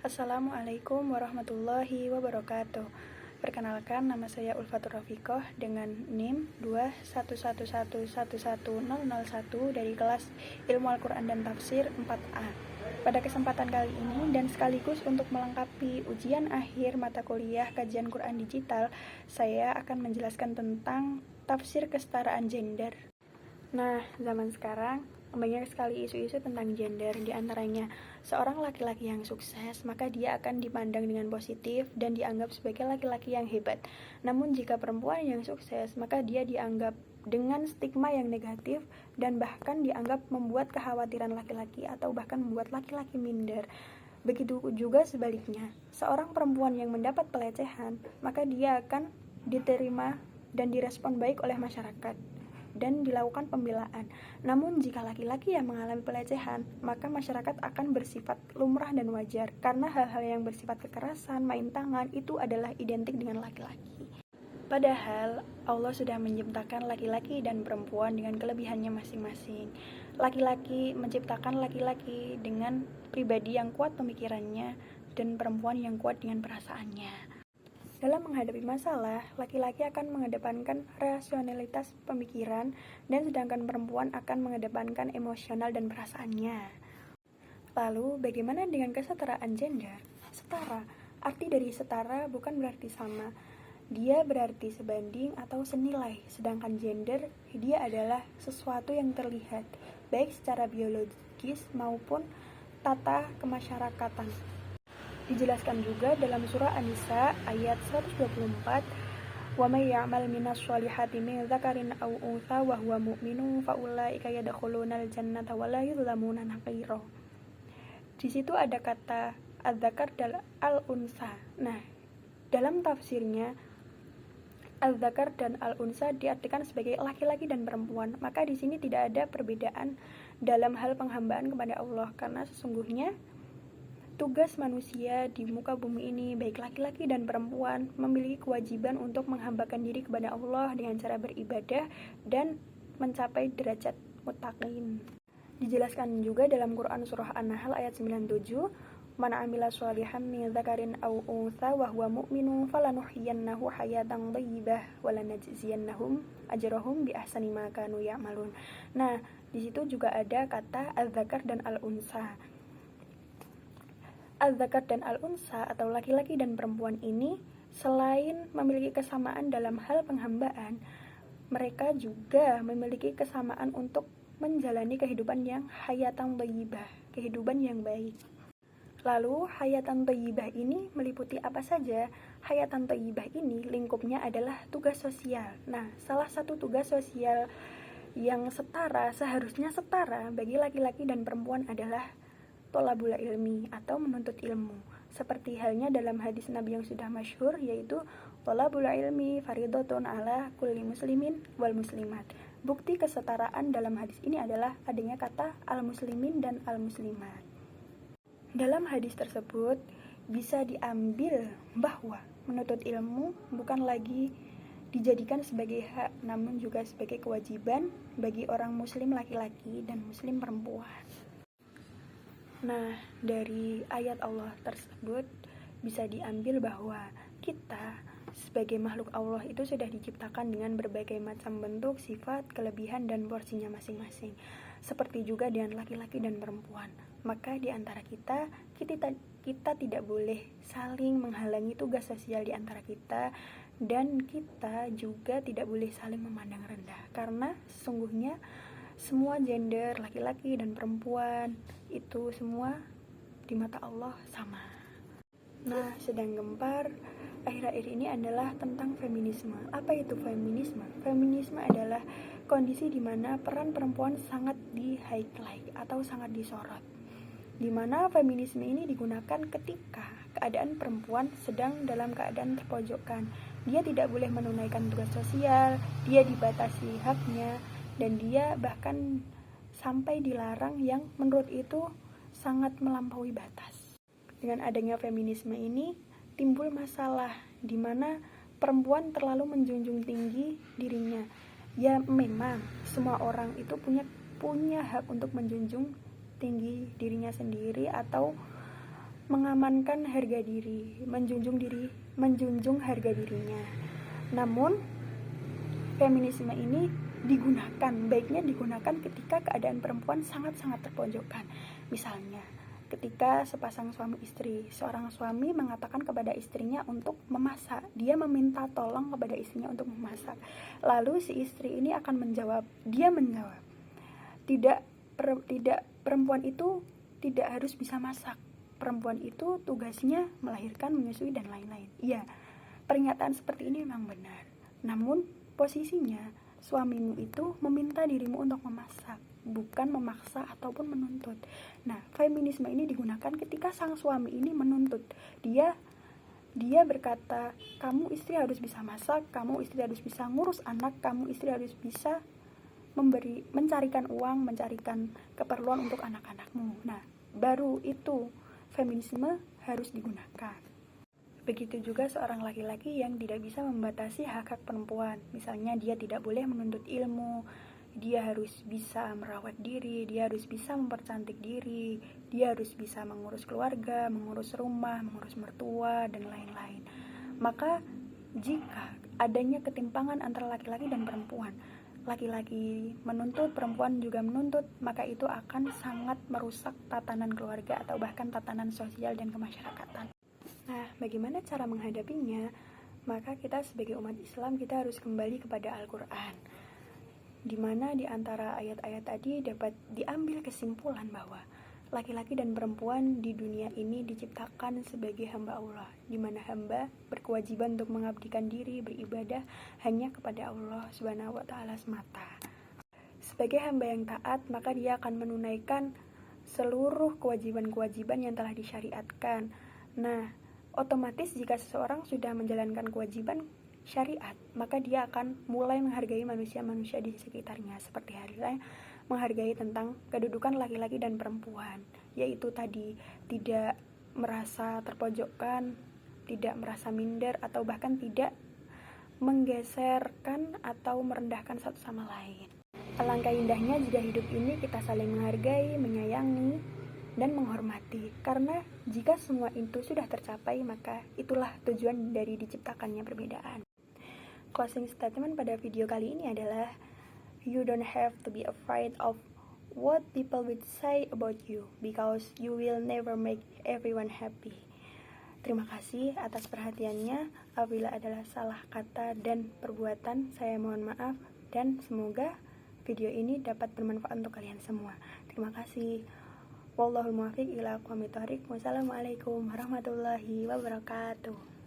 Assalamualaikum warahmatullahi wabarakatuh. Perkenalkan, nama saya Ulfatur Rafiqoh dengan NIM 211110101 dari kelas Ilmu Al-Quran dan Tafsir 4A. Pada kesempatan kali ini dan sekaligus untuk melengkapi ujian akhir mata kuliah kajian Quran digital, saya akan menjelaskan tentang tafsir kesetaraan gender. Nah, zaman sekarang banyak sekali isu-isu tentang gender, di antaranya seorang laki-laki yang sukses, maka dia akan dipandang dengan positif dan dianggap sebagai laki-laki yang hebat. Namun jika perempuan yang sukses, maka dia dianggap dengan stigma yang negatif dan bahkan dianggap membuat kekhawatiran laki-laki atau bahkan membuat laki-laki minder. Begitu juga sebaliknya, seorang perempuan yang mendapat pelecehan, maka dia akan diterima dan direspon baik oleh masyarakat dan dilakukan pembelaan. Namun jika laki-laki yang mengalami pelecehan, maka masyarakat akan bersifat lumrah dan wajar, karena hal-hal yang bersifat kekerasan, main tangan, itu adalah identik dengan laki-laki. Padahal Allah sudah menciptakan laki-laki dan perempuan dengan kelebihannya masing-masing. Laki-laki menciptakan laki-laki dengan pribadi yang kuat pemikirannya dan perempuan yang kuat dengan perasaannya. Dalam menghadapi masalah, laki-laki akan mengedepankan rasionalitas pemikiran dan sedangkan perempuan akan mengedepankan emosional dan perasaannya. Lalu, bagaimana dengan kesetaraan gender? Setara. Arti dari setara bukan berarti sama. Dia berarti sebanding atau senilai, sedangkan gender, dia adalah sesuatu yang terlihat, baik secara biologis maupun tata kemasyarakatan. Dijelaskan juga dalam surah An-Nisa ayat 124, "Wa may ya'mal minas sholihati min dzakarin aw untha wa huwa mu'minun fa ulaika yadkhulunal jannata wa la yuzlamuna naqira." Di situ ada kata az-zakar dan al-unsa. Nah, dalam tafsirnya az-zakar dan al-unsa diartikan sebagai laki-laki dan perempuan. Maka di sini tidak ada perbedaan dalam hal penghambaan kepada Allah, karena sesungguhnya tugas manusia di muka bumi ini, baik laki-laki dan perempuan, memiliki kewajiban untuk menghambakan diri kepada Allah dengan cara beribadah dan mencapai derajat muttaqin. Dijelaskan juga dalam Quran surah An-Nahl ayat 97, "Man 'amila sholihan min dzakarin aw untha wa huwa mu'minun falanuhyiyannahu hayatan thayyibah wa lanajziyannahum ajrahum bi ahsani ma kanu ya'malun." Nah, di situ juga ada kata az-zakar dan al-unsa. Az-zakar dan al-unsa atau laki-laki dan perempuan ini selain memiliki kesamaan dalam hal penghambaan, mereka juga memiliki kesamaan untuk menjalani kehidupan yang hayatan thayyibah, kehidupan yang baik. Lalu hayatan thayyibah ini meliputi apa saja? Hayatan thayyibah ini lingkupnya adalah tugas sosial. Nah, salah satu tugas sosial yang setara, seharusnya setara bagi laki-laki dan perempuan adalah tolabul ilmi atau menuntut ilmu, seperti halnya dalam hadis Nabi yang sudah masyhur, yaitu tolabul ilmi faridatun ala kulli muslimin wal muslimat. Bukti kesetaraan dalam hadis ini adalah adanya kata al-muslimin dan al-muslimat. Dalam hadis tersebut bisa diambil bahwa menuntut ilmu bukan lagi dijadikan sebagai hak, namun juga sebagai kewajiban bagi orang muslim laki-laki dan muslim perempuan. Nah, dari ayat Allah tersebut bisa diambil bahwa kita sebagai makhluk Allah itu sudah diciptakan dengan berbagai macam bentuk, sifat, kelebihan, dan porsinya masing-masing. Seperti juga dengan laki-laki dan perempuan. Maka di antara kita tidak boleh saling menghalangi tugas sosial di antara kita, dan kita juga tidak boleh saling memandang rendah, karena sesungguhnya semua gender, laki-laki dan perempuan, itu semua di mata Allah sama. Nah, sedang gempar akhir-akhir ini adalah tentang feminisme. Apa itu feminisme? Feminisme adalah kondisi di mana peran perempuan sangat di-highlight atau sangat disorot. Di mana feminisme ini digunakan ketika keadaan perempuan sedang dalam keadaan terpojokkan. Dia tidak boleh menunaikan tugas sosial, dia dibatasi haknya, dan dia bahkan sampai dilarang yang menurut itu sangat melampaui batas. Dengan adanya feminisme ini timbul masalah di mana perempuan terlalu menjunjung tinggi dirinya. Ya memang semua orang itu punya hak untuk menjunjung tinggi dirinya sendiri atau mengamankan harga diri, menjunjung harga dirinya. Namun feminisme ini baiknya digunakan ketika keadaan perempuan sangat-sangat terpojokkan. Misalnya, ketika sepasang suami istri, seorang suami mengatakan kepada istrinya untuk memasak, dia meminta tolong kepada istrinya untuk memasak. Lalu si istri ini akan menjawab, tidak, perempuan itu tidak harus bisa masak. Perempuan itu tugasnya melahirkan, menyusui, dan lain-lain. Iya, pernyataan seperti ini memang benar. Namun, posisinya suamimu itu meminta dirimu untuk memasak, bukan memaksa ataupun menuntut. Nah, feminisme ini digunakan ketika sang suami ini menuntut. Dia berkata, kamu istri harus bisa masak, kamu istri harus bisa ngurus anak, kamu istri harus bisa mencarikan uang, mencarikan keperluan untuk anak-anakmu. Nah, baru itu feminisme harus digunakan. Begitu juga seorang laki-laki yang tidak bisa membatasi hak-hak perempuan. Misalnya dia tidak boleh menuntut ilmu, dia harus bisa merawat diri, dia harus bisa mempercantik diri, dia harus bisa mengurus keluarga, mengurus rumah, mengurus mertua, dan lain-lain. Maka jika adanya ketimpangan antara laki-laki dan perempuan, laki-laki menuntut, perempuan juga menuntut, maka itu akan sangat merusak tatanan keluarga atau bahkan tatanan sosial dan kemasyarakatan. Nah, bagaimana cara menghadapinya? Maka kita sebagai umat Islam, kita harus kembali kepada Al-Quran, di mana di antara ayat-ayat tadi dapat diambil kesimpulan bahwa laki-laki dan perempuan di dunia ini diciptakan sebagai hamba Allah, di mana hamba berkewajiban untuk mengabdikan diri, beribadah hanya kepada Allah Subhanahu wa Ta'ala semata. Sebagai hamba yang taat, maka dia akan menunaikan seluruh kewajiban-kewajiban yang telah disyariatkan. Nah, otomatis jika seseorang sudah menjalankan kewajiban syariat, maka dia akan mulai menghargai manusia-manusia di sekitarnya, seperti halnya menghargai tentang kedudukan laki-laki dan perempuan, yaitu tadi tidak merasa terpojokkan, tidak merasa minder, atau bahkan tidak menggeserkan atau merendahkan satu sama lain. Alangkah indahnya jika hidup ini kita saling menghargai, menyayangi, dan menghormati, karena jika semua itu sudah tercapai, maka itulah tujuan dari diciptakannya perbedaan. Closing statement pada video kali ini adalah, you don't have to be afraid of what people will say about you, because you will never make everyone happy. Terima kasih atas perhatiannya. Apabila adalah salah kata dan perbuatan, saya mohon maaf, dan semoga video ini dapat bermanfaat untuk kalian semua. Terima kasih. Wallahul muwaffiq ila aqwamit thoriq. Wassalamualaikum warahmatullahi wabarakatuh.